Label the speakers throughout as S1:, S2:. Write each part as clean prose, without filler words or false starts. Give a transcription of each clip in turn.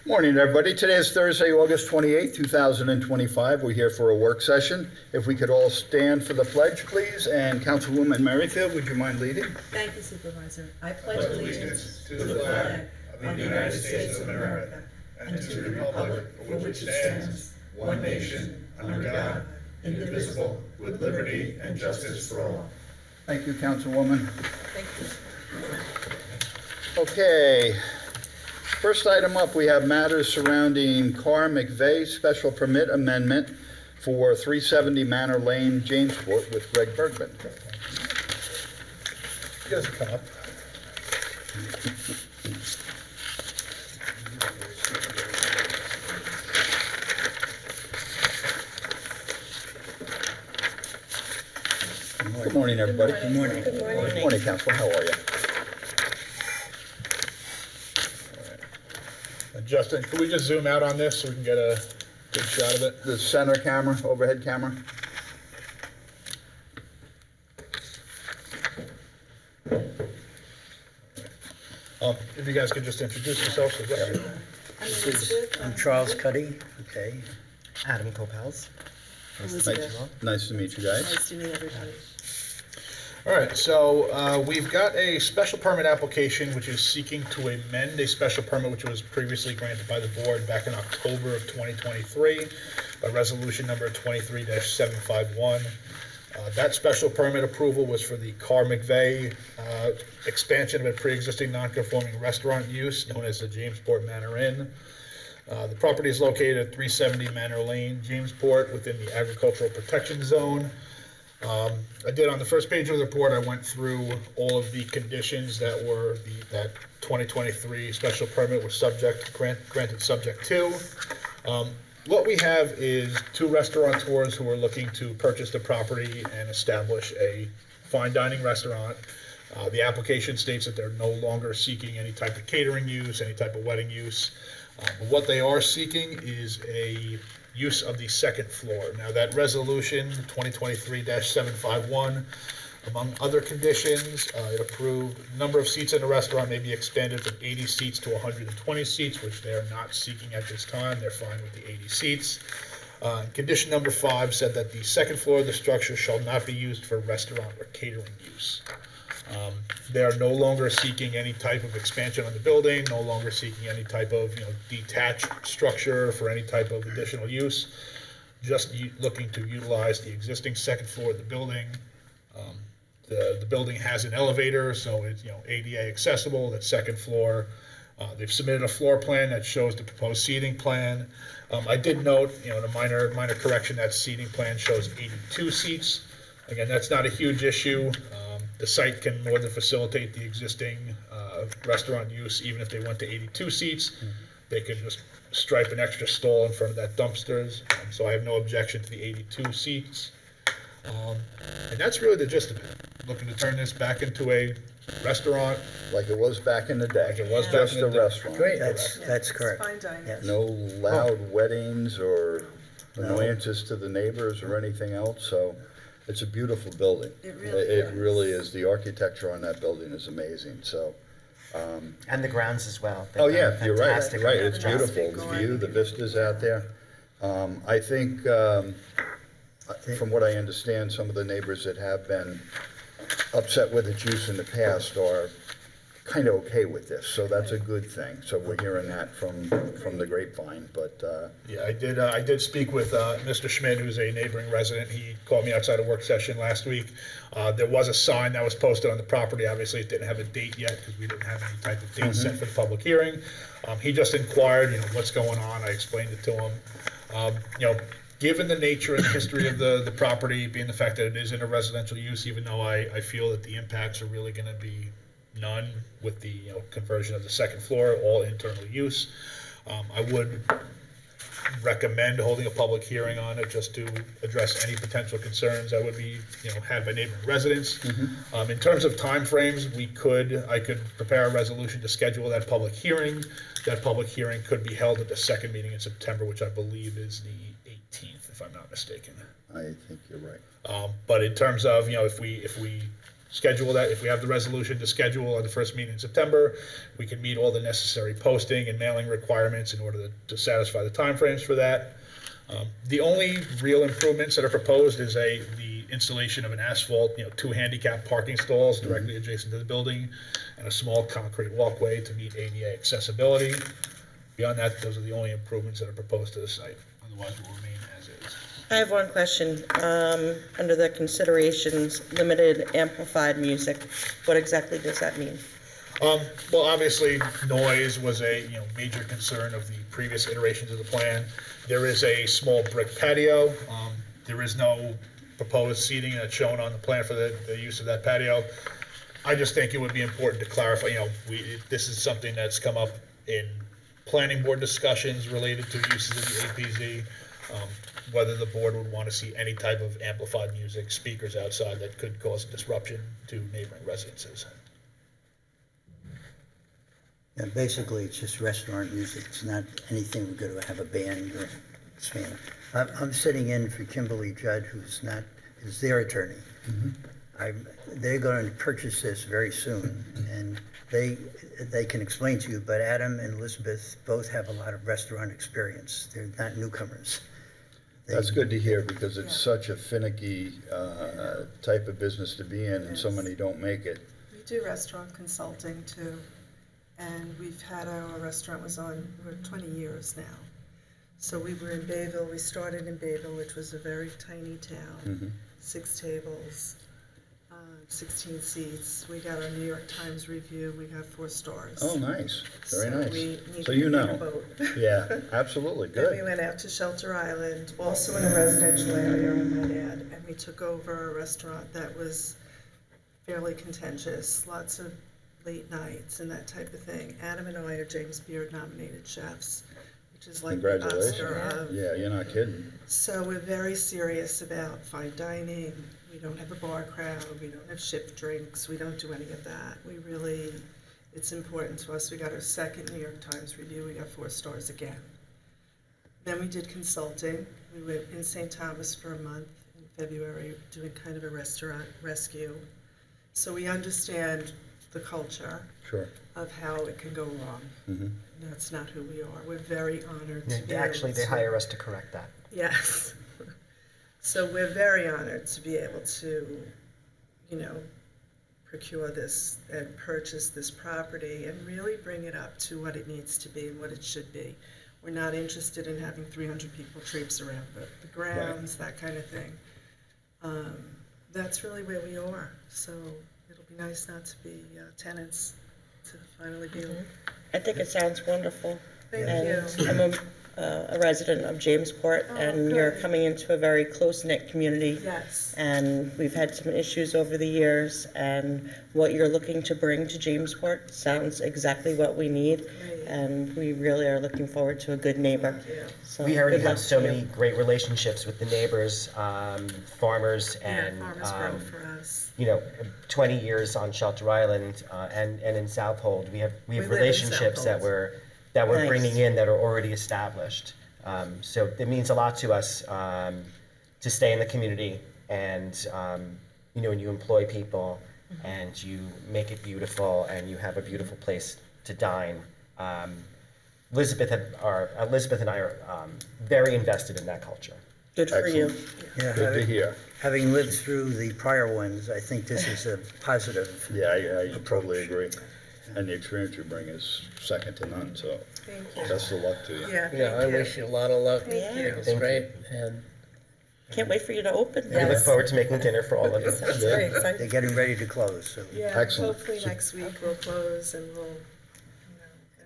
S1: Morning, everybody. Today is Thursday, August 28th, 2025. We're here for a work session. If we could all stand for the pledge, please. And Councilwoman Merrifield, would you mind leading?
S2: Thank you, Supervisor. I pledge allegiance to the flag of the United States of America and to the republic for which it stands, one nation, under God, indivisible, with liberty and justice for all.
S1: Thank you, Councilwoman.
S2: Thank you.
S1: Okay. First item up, we have matters surrounding Kar-McVeigh special permit amendment for 370 Manor Lane, Jamesport, with Greg Bergman.
S3: You guys come up.
S1: Good morning, everybody.
S2: Good morning. Good morning.
S1: Good morning, Council. How are you?
S3: Justin, can we just zoom out on this so we can get a good shot of it?
S1: The center camera, overhead camera.
S3: If you guys could just introduce yourselves.
S2: I'm Elizabeth.
S4: I'm Charles Cuddy. Okay. Adam Copels.
S2: Elizabeth.
S1: Nice to meet you guys.
S2: Nice to meet everybody.
S3: All right, so we've got a special permit application which is seeking to amend a special permit which was previously granted by the board back in October of 2023 by resolution number 23-751. That special permit approval was for the Kar-McVeigh expansion of a pre-existing non-conforming restaurant use known as the Jamesport Manor Inn. The property is located at 370 Manor Lane, Jamesport, within the agricultural protection zone. I did on the first page of the report, I went through all of the conditions that were that 2023 special permit was granted subject to. What we have is two restaurateurs who are looking to purchase the property and establish a fine dining restaurant. The application states that they're no longer seeking any type of catering use, any type of wedding use. But what they are seeking is a use of the second floor. Now that resolution 2023-751, among other conditions, it approved number of seats in the restaurant may be expanded from 80 seats to 120 seats, which they are not seeking at this time. They're fine with the 80 seats. Condition number 5 said that the second floor of the structure shall not be used for restaurant or catering use. They are no longer seeking any type of expansion on the building, no longer seeking any type of detached structure for any type of additional use, just looking to utilize the existing second floor of the building. The building has an elevator, so it's ADA accessible, that second floor. They've submitted a floor plan that shows the proposed seating plan. I did note, a minor correction, that seating plan shows 82 seats. Again, that's not a huge issue. The site can more than facilitate the existing restaurant use, even if they went to 82 seats. They could just stripe an extra stall in front of that dumpsters. So I have no objection to the 82 seats. And that's really the gist of it. Looking to turn this back into a restaurant.
S1: Like it was back in the day.
S3: Like it was
S1: Just
S3: back in
S1: a
S3: the day.
S1: restaurant.
S4: Great, that's correct.
S2: Fine dining.
S4: Yes.
S1: No loud weddings or annoyances to the neighbors or anything else, so it's a beautiful building.
S2: It really
S1: It
S2: is.
S1: really is. The architecture on that building is amazing, so.
S4: And the grounds as well. They've
S1: Oh,
S4: done
S1: yeah,
S4: a
S1: you're right,
S4: fantastic
S1: right,
S4: job.
S1: it's beautiful, the view, the vistas out there. I think, from what I understand, some of the neighbors that have been upset with its use in the past are kind of okay with this, so that's a good thing. So we're hearing that from the grapevine, but,
S3: Yeah, I did speak with Mr. Schmidt, who's a neighboring resident. He called me outside a work session last week. There was a sign that was posted on the property. Obviously, it didn't have a date yet because we didn't have any type of date set for the public hearing. He just inquired, what's going on. I explained it to him. Given the nature and the history of the property, being the fact that it is in a residential use, even though I feel that the impacts are really going to be none with the conversion of the second floor, all internal use. I would recommend holding a public hearing on it just to address any potential concerns that would be had by neighboring residents. In terms of timeframes, I could prepare a resolution to schedule that public hearing. That public hearing could be held at the second meeting in September, which I believe is the 18th, if I'm not mistaken.
S1: I think you're right.
S3: But in terms of if we schedule that. If we have the resolution to schedule on the first meeting in September, we can meet all the necessary posting and mailing requirements in order to satisfy the timeframes for that. The only real improvements that are proposed is the installation of an asphalt, 2 handicap parking stalls directly adjacent to the building, and a small concrete walkway to meet ADA accessibility. Beyond that, those are the only improvements that are proposed to the site. Otherwise, it will remain as is.
S5: I have one question. Under the considerations, limited amplified music, what exactly does that mean?
S3: Well, obviously, noise was a major concern of the previous iterations of the plan. There is a small brick patio. There is no proposed seating that's shown on the plan for the use of that patio. I just think it would be important to clarify, this is something that's come up in planning board discussions related to uses of the APZ, whether the board would want to see any type of amplified music, speakers outside that could cause a disruption to neighboring residences.
S6: Yeah, basically, it's just restaurant music. It's not anything we're going to have a band or band. I'm sitting in for Kimberly Judd, who's their attorney. They're going to purchase this very soon, and they can explain to you, but Adam and Elizabeth both have a lot of restaurant experience. They're not newcomers.
S1: That's good to hear, because it's such a finicky type of business to be in, and so many don't make it.
S2: We do restaurant consulting too, and we've had our restaurant we're 20 years now. So we were in Bayville, we started in Bayville, which was a very tiny town, 6 tables, 16 seats. We got our New York Times review, we got 4 stars.
S1: Oh, nice, very
S2: So
S1: nice.
S2: we need
S1: So
S2: to
S1: you
S2: be in a
S1: know.
S2: boat.
S1: Yeah, absolutely,
S2: Then we
S1: good.
S2: went out to Shelter Island, also in a residential area, I might add, and we took over a restaurant that was fairly contentious, lots of late nights and that type of thing. Adam and I are Jamesport nominated chefs, which is like the Oscar
S1: Congratulations.
S2: of.
S1: Yeah, you're not kidding.
S2: So we're very serious about fine dining. We don't have a bar crowd, we don't have shift drinks, we don't do any of that. It's important to us. We got our 2nd New York Times review, we got 4 stars again. Then we did consulting. We were in St. Thomas for a month in February doing kind of a restaurant rescue. So we understand the culture
S1: Sure.
S2: of how it can go wrong. That's not who we are. We're very honored to be
S4: Actually,
S2: able
S4: they
S2: to-
S4: hire us to correct that.
S2: Yes. So we're very honored to be able to, procure this and purchase this property and really bring it up to what it needs to be and what it should be. We're not interested in having 300 people traipse around the grounds, that kind of thing. That's really where we are. So it'll be nice not to be tenants, to finally be.
S5: I think it sounds wonderful.
S2: Thank
S5: And
S2: you.
S5: I'm a resident of Jamesport, and you're
S2: good.
S5: coming into a very close-knit community.
S2: Yes.
S5: And we've had some issues over the years, and what you're looking to bring to Jamesport sounds exactly what we need.
S2: Great.
S5: And we really are looking forward to a good neighbor.
S2: Thank you.
S5: So
S4: We already
S5: good luck
S4: have so
S5: to you.
S4: many great relationships with the neighbors, farmers,
S2: Yeah,
S4: and
S2: Farmers Grove for us.
S4: 20 years on Shelter Island and in Southold. We have
S2: live in
S4: relationships that
S2: Southold.
S4: we're
S5: Nice.
S4: bringing in that are already established. So it means a lot to us to stay in the community, and when you employ people and you make it beautiful and you have a beautiful place to dine. Elizabeth and I are very invested in that culture.
S5: Good for you.
S6: Yeah,
S1: Good to hear.
S6: having lived through the prior ones, I think this is a positive.
S1: Yeah, I totally agree. And the experience you bring is second to none, so
S2: Thank you.
S1: best of luck to you.
S2: Yeah,
S7: Yeah, I
S2: thank you.
S7: wish you a lot of luck.
S2: Thank you.
S7: It's great, and
S5: Can't wait for you to open
S4: We look
S5: this.
S4: forward to making dinner for all of you.
S5: Sounds very exciting.
S6: They're getting ready to close, so.
S2: Yeah,
S1: Excellent.
S2: hopefully next week we'll close and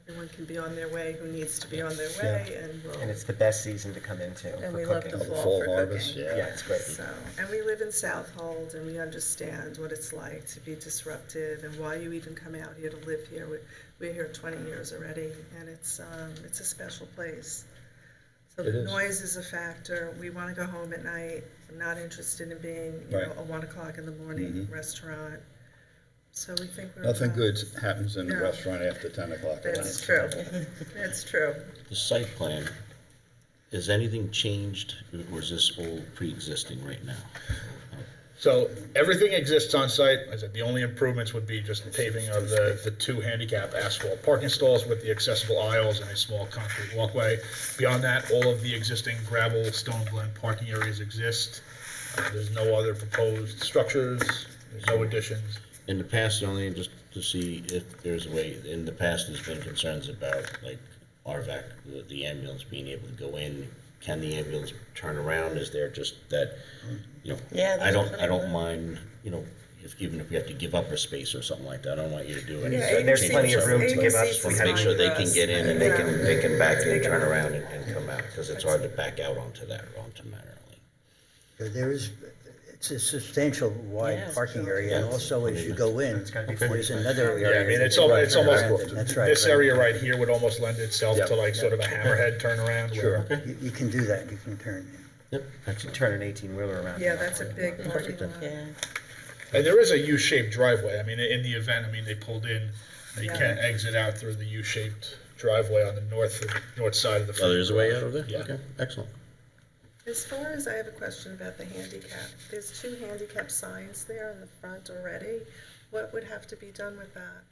S2: everyone can be on their way who needs to be on their way,
S4: And it's the best season to come into
S2: And
S4: for
S2: we love
S4: cooking.
S2: the
S1: The
S2: fall
S1: fall
S2: for
S1: harvest,
S2: cooking.
S1: yeah.
S4: Yeah, it's great.
S2: So, and we live in Southold and we understand what it's like to be disruptive and why you even come out here to live here. We're here 20 years already, and it's a special place. So
S1: It
S2: the
S1: is.
S2: noise is a factor. We want to go home at night. I'm not interested in being,
S1: Right.
S2: a 1 o'clock in the morning restaurant. So we think we're.
S1: Nothing good happens in the
S2: No.
S1: restaurant after 10 o'clock at night.
S2: That's true. That's true.
S8: The site plan, has anything changed, or is this all pre-existing right now?
S3: So everything exists on site. I said the only improvements would be just the paving of the two handicap asphalt parking stalls with the accessible aisles and a small concrete walkway. Beyond that, all of the existing gravel, stone blend parking areas exist. There's no other proposed structures, there's no additions.
S7: In the past, only just to see if there's a way, in the past, there's been concerns about like RVAC, the ambulance being able to go in. Can the ambulance turn around? Is there just that, you know,
S5: Yeah,
S7: I
S5: there's
S7: don't mind, you know, even if we have to give up a space or something like that, I don't want you to do anything.
S4: And there's plenty of room to give up.
S7: Just want to make sure they can get in and they can back in, turn around and come out, because it's hard to back out onto Manor Lane.
S6: There is, it's a substantial wide
S5: Yeah,
S6: parking area, and
S7: Yeah.
S6: also as you go in, there's another
S3: Yeah,
S6: area.
S3: I mean, it's
S6: that you
S3: almost,
S6: turn around in. That's right.
S3: this area right here would almost lend itself
S1: Yeah.
S3: to like sort of a hammerhead turnaround.
S1: Sure.
S6: You can do that, you can turn.
S7: Yep, excellent.
S4: Turn an 18-wheeler around.
S2: Yeah, that's a big parking lot.
S5: Yeah.
S3: And there is a U-shaped driveway. I mean, in the event, I mean, they pulled in, they
S2: Yeah.
S3: can exit out through the U-shaped driveway on the north side of the.
S7: Oh, there's a way
S3: garage.
S7: out of there?
S3: Yeah.
S7: Okay, excellent.
S2: As far as, I have a question about the handicap. There's 2 handicap signs there in the front already. What would have to be done with that?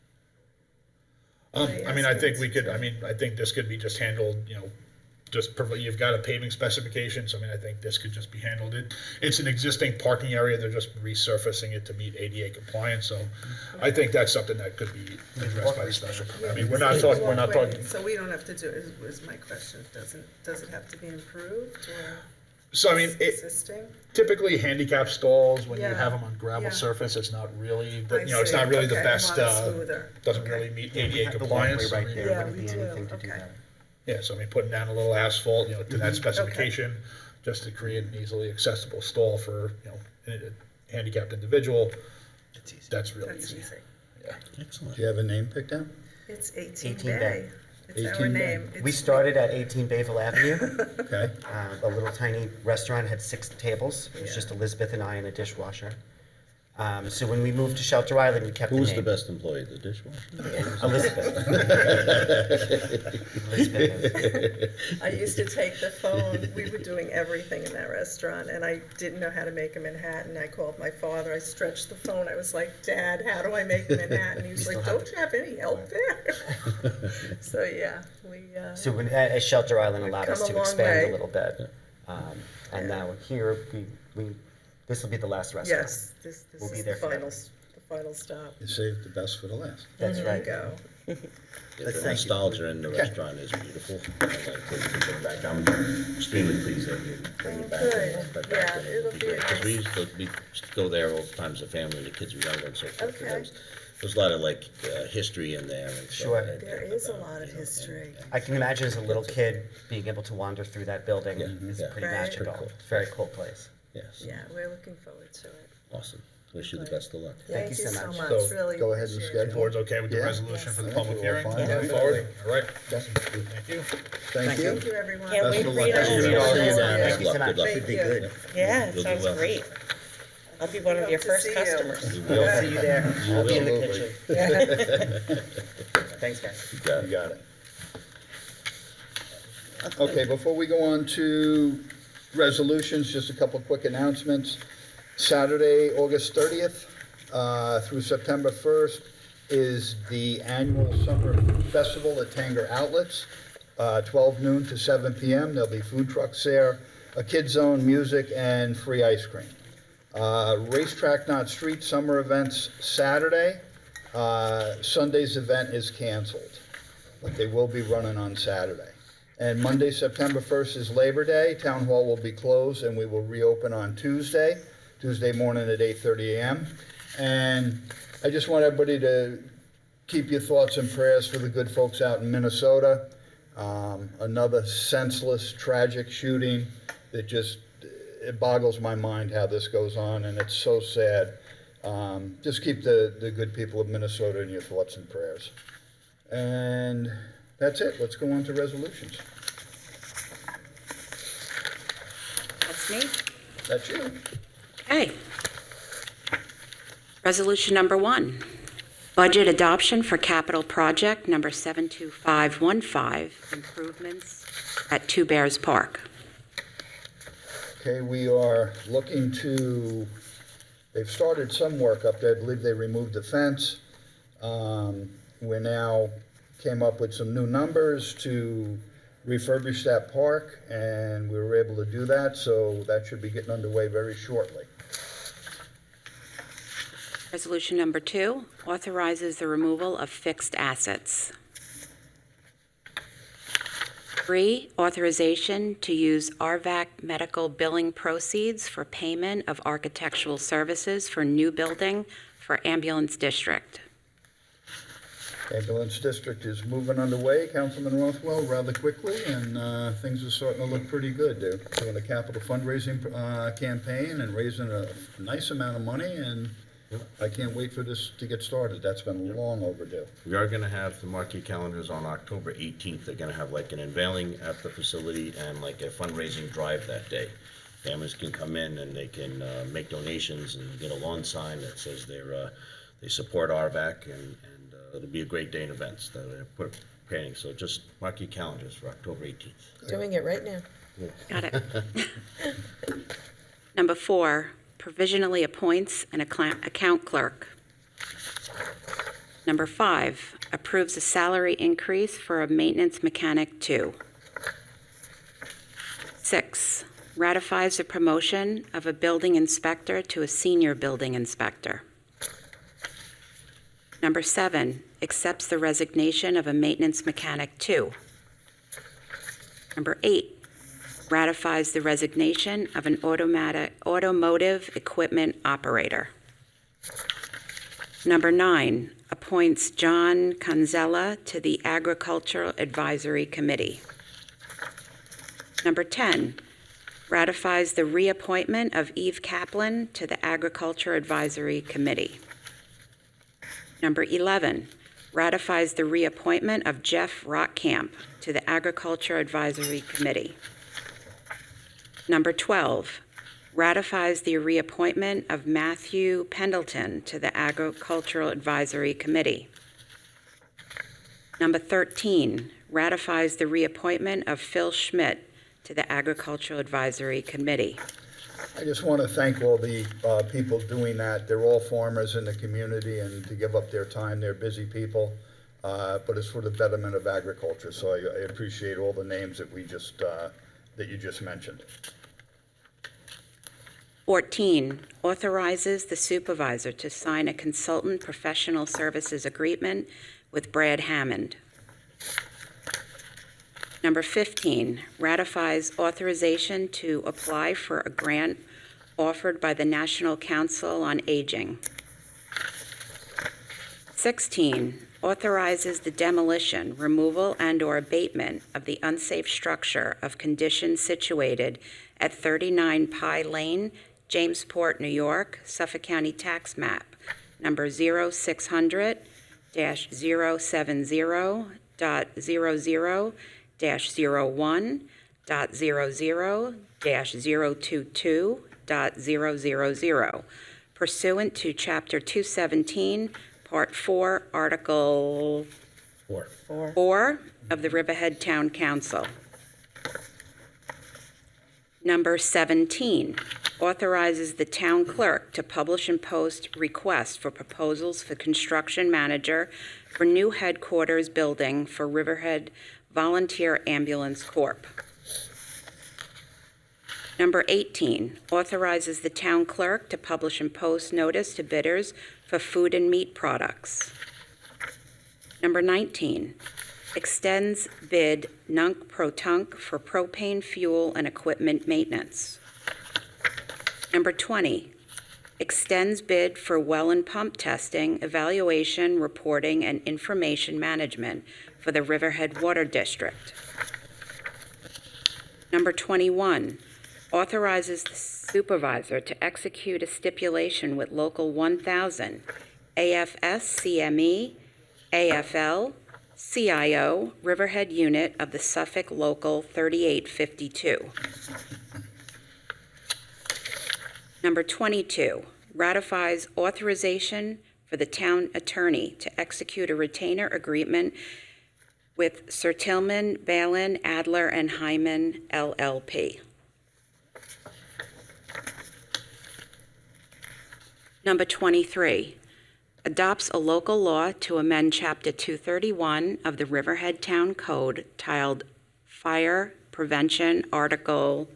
S3: I mean, I think we could, I mean, I think this could be just handled, you know, you've got a paving specification, so I mean, I think this could just be handled. It's an existing parking area, they're just resurfacing it to meet ADA compliance, so I think that's something that could be addressed by the special permit. I mean, we're not talking,
S2: So we don't have to do, is my question. Does it have to be improved or
S3: so I mean,
S2: existing?
S3: typically handicap stalls, when you
S2: Yeah,
S3: have them on gravel
S2: yeah.
S3: surface, it's not really,
S2: I
S3: you know, it's
S2: see.
S3: not really the
S2: Okay,
S3: best,
S2: want it smoother.
S3: doesn't
S2: Okay.
S3: really meet
S4: We
S3: ADA
S4: have the
S3: compliance.
S4: walkway
S3: I
S4: right
S3: mean,
S4: there,
S2: Yeah,
S4: wouldn't
S2: we
S4: be
S2: do.
S4: anything to do
S2: Okay.
S4: that.
S3: Yeah, so I mean, putting down a little asphalt, you know, to that specification, just to create an easily accessible stall for, you know, a handicapped individual,
S4: It's easy.
S3: that's really
S2: That's
S3: easy.
S2: easy.
S7: Excellent.
S1: Do you have a name picked out?
S2: It's 18
S4: 18
S2: Bay.
S4: Bay.
S2: It's our
S1: 18 Bay.
S2: name.
S4: We
S2: It's-
S4: started at 18 Bayville Avenue,
S1: Okay,
S4: a little tiny restaurant, had 6 tables. It was just Elizabeth and I and a dishwasher. So when we moved to Shelter Island, we kept the
S7: Who's
S4: name.
S7: the best employee, the dishwasher?
S4: Elizabeth. Elizabeth.
S2: I used to take the phone, we were doing everything in that restaurant, and I didn't know how to make a Manhattan. I called my father, I stretched the phone, I was like, Dad, how do I make a Manhattan? He was
S4: still
S2: like,
S4: have
S2: don't you have any help there? So, yeah, we,
S4: So when, at Shelter Island allowed us
S2: come a
S4: to
S2: long
S4: expand
S2: way.
S4: a little bit. And now here, this will be the last restaurant.
S2: yes, this
S4: We'll be
S2: is
S4: there
S2: the
S4: forever.
S2: final stop.
S1: you saved the best for the last.
S4: That's
S2: There you
S4: right.
S2: go.
S7: Yeah,
S6: But
S7: the
S6: thank you.
S7: nostalgia in the restaurant is beautiful. I like to get back. I'm extremely pleased that you bring it back.
S2: Good. Yeah, it'll be a
S7: Because we
S2: nice-
S7: used to go there all the times, the family, the kids were younger and so forth. and
S2: Okay.
S7: There's a lot of like history in there and stuff.
S4: Sure.
S2: There is a lot of history.
S4: I can imagine as a little kid being able to wander through that building is
S7: yeah.
S4: pretty
S2: Right.
S4: magical.
S7: Pretty cool.
S4: It's a very cool place.
S7: Yes,
S2: Yeah, we're looking forward to it.
S7: awesome. Wish you the best of luck.
S4: Thank you so much.
S3: So,
S2: really
S1: go ahead and
S2: appreciate it.
S1: schedule.
S3: Board's okay with the
S1: Yeah.
S3: resolution for the
S1: Yes.
S3: public
S1: We'll
S3: hearing?
S1: find
S3: Moving
S1: out.
S3: forward? All right.
S1: Yes.
S3: Thank you.
S1: Thank you.
S2: Thank you, everyone.
S5: Can't wait
S1: of
S5: for
S1: luck.
S5: you to
S1: Thank
S5: see
S1: you.
S5: all
S1: See you
S5: this.
S1: down there.
S4: Thank you so much.
S7: Good luck.
S6: Should be
S2: Thank you.
S6: good.
S5: Yeah, it
S7: You'll do
S5: sounds
S7: well.
S5: great. I'll be one of
S2: Hope
S5: your
S2: to
S5: first
S2: see you.
S5: customers.
S7: You will.
S4: See you there. I'll be in the
S1: Absolutely.
S4: kitchen. Thanks, guys.
S7: You got
S1: You
S7: it.
S1: got it. Okay, before we go on to resolutions, just a couple quick announcements. Saturday, August 30th through September 1st is the annual summer festival at Tanger Outlets, 12 noon to 7 p.m. There'll be food trucks there, a kid zone, music, and free ice cream. Racetrack Not Street summer events Saturday. Sunday's event is canceled, but they will be running on Saturday. And Monday, September 1st is Labor Day. Town Hall will be closed and we will reopen on Tuesday morning at 8:30 a.m. And I just want everybody to keep your thoughts and prayers for the good folks out in Minnesota. Another senseless, tragic shooting that just, it boggles my mind how this goes on, and it's so sad. Just keep the good people of Minnesota in your thoughts and prayers. And that's it. Let's go on to resolutions.
S8: That's me.
S1: That's you.
S8: Okay. Resolution number 1, budget adoption for capital project number 72515, improvements at Two Bears Park.
S1: Okay, we are looking to they've started some work up there. I believe they removed the fence. We now came up with some new numbers to refurbish that park, and we were able to do that, so that should be getting underway very shortly.
S8: Resolution number 2 authorizes the removal of fixed assets. 3, authorization to use RVAC medical billing proceeds for payment of architectural services for new building for ambulance district.
S1: Ambulance district is moving underway, Councilman Rothwell, rather quickly, and things are starting to look pretty good. They're doing a capital fundraising campaign and raising a nice amount of money, and I can't wait for this to get started. That's been long overdue.
S7: We are gonna have the marquee calendars on October 18th. They're gonna have like an unveiling at the facility and like a fundraising drive that day. Families can come in and they can make donations and get a lawn sign that says they support RVAC, and it'll be a great day in events that they're preparing. So just mark your calendars for October 18th.
S2: Doing it right now.
S8: Got it. Number 4, provisionally appoints an account clerk. Number 5, approves a salary increase for a maintenance mechanic 2. 6, ratifies the promotion of a building inspector to a senior building inspector. Number 7, accepts the resignation of a maintenance mechanic 2. Number 8, ratifies the resignation of an automotive equipment operator. Number 9, appoints John Canzella to the Agricultural Advisory Committee. Number 10, ratifies the reappointment of Eve Kaplan to the Agriculture Advisory Committee. Number 11, ratifies the reappointment of Jeff Rockcamp to the Agriculture Advisory Committee. Number 12, ratifies the reappointment of Matthew Pendleton to the Agricultural Advisory Committee. Number 13, ratifies the reappointment of Phil Schmidt to the Agricultural Advisory Committee.
S1: I just want to thank all the people doing that. They're all farmers in the community, and to give up their time, they're busy people. But it's for the betterment of agriculture, so I appreciate all the names that that you just mentioned.
S8: 14, authorizes the supervisor to sign a consultant professional services agreement with Brad Hammond. Number 15, ratifies authorization to apply for a grant offered by the National Council on Aging. 16, authorizes the demolition, removal, and/or abatement of the unsafe structure of conditions situated at 39 Pie Lane, Jamesport, New York, Suffolk County Tax Map, number 0600-070.00.00-022.000, pursuant to Chapter 217, Part 4, Article 4 of the Riverhead Town Council. Number 17, authorizes the town clerk to publish and post requests for proposals for construction manager for new headquarters building for Riverhead Volunteer Ambulance Corp. Number 18, authorizes the town clerk to publish and post notice to bidders for food and meat products. Number 19, extends bid nunc-pro-tunc for propane fuel and equipment maintenance. Number 20, extends bid for well and pump testing, evaluation, reporting, and information management for the Riverhead Water District. Number 21, authorizes the supervisor to execute a stipulation with Local 1000, AFS CME, AFL, CIO, Riverhead Unit of the Suffolk Local 3852. Number 22, ratifies authorization for the town attorney to execute a retainer agreement with Sir Tillman, Balin, Adler, and Hyman, LLP. Number 23, adopts a local law to amend Chapter 231 of the Riverhead Town Code titled Fire Prevention, Article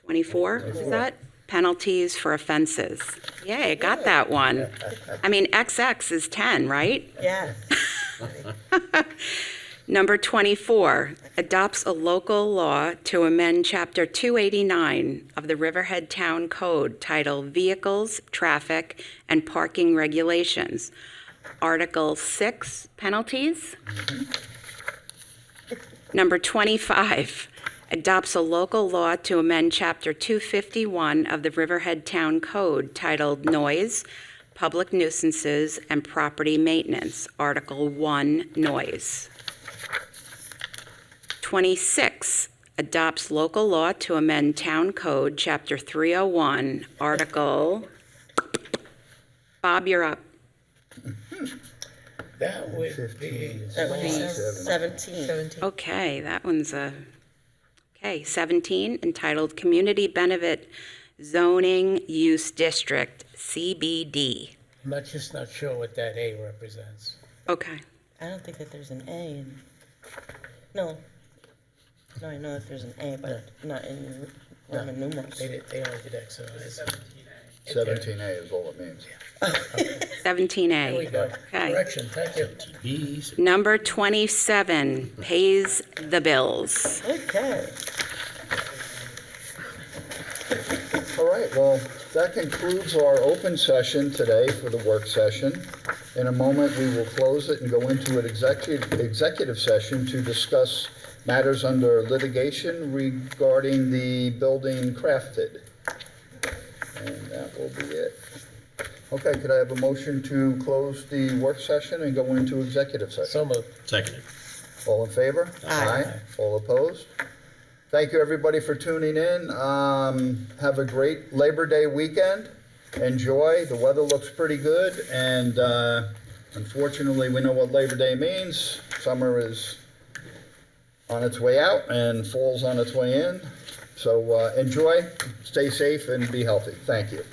S8: 24, is that? Penalties for offenses. Yay, I got that one. I mean, XX is 10, right?
S5: Yes.
S8: Number 24, adopts a local law to amend Chapter 289 of the Riverhead Town Code titled Vehicles, Traffic, and Parking Regulations. Article 6, penalties. Number 25, adopts a local law to amend Chapter 251 of the Riverhead Town Code titled Noise, Public Nuisances, and Property Maintenance. Article 1, Noise. 26, adopts local law to amend Town Code, Chapter 301, Article, Bob, you're up.
S2: That would
S1: 15.
S2: be.
S5: That would be 17.
S8: Okay, that one's okay, 17, entitled Community Benefit Zoning Use District, CBD.
S2: I'm just not sure what that A represents.
S8: Okay,
S5: I don't think that there's an A in, no. No, I know that there's an A, but not in Roman numerals.
S2: They only did exercise.
S1: 17A is all it means.
S8: 17A.
S2: There we go.
S8: Okay.
S2: Correction, thank you.
S7: Bees.
S8: Number 27, pays the bills.
S5: Okay.
S1: All right, well, that concludes our open session today for the work session. In a moment, we will close it and go into an executive session to discuss matters under litigation regarding the building crafted. And that will be it. Okay, could I have a motion to close the work session and go into executive session?
S2: So moved.
S7: Seconded.
S1: All in favor?
S5: Aye.
S1: All opposed? Thank you, everybody, for tuning in. Have a great Labor Day weekend. Enjoy. The weather looks pretty good, and unfortunately, we know what Labor Day means. Summer is on its way out, and fall's on its way in. So enjoy, stay safe, and be healthy. Thank you.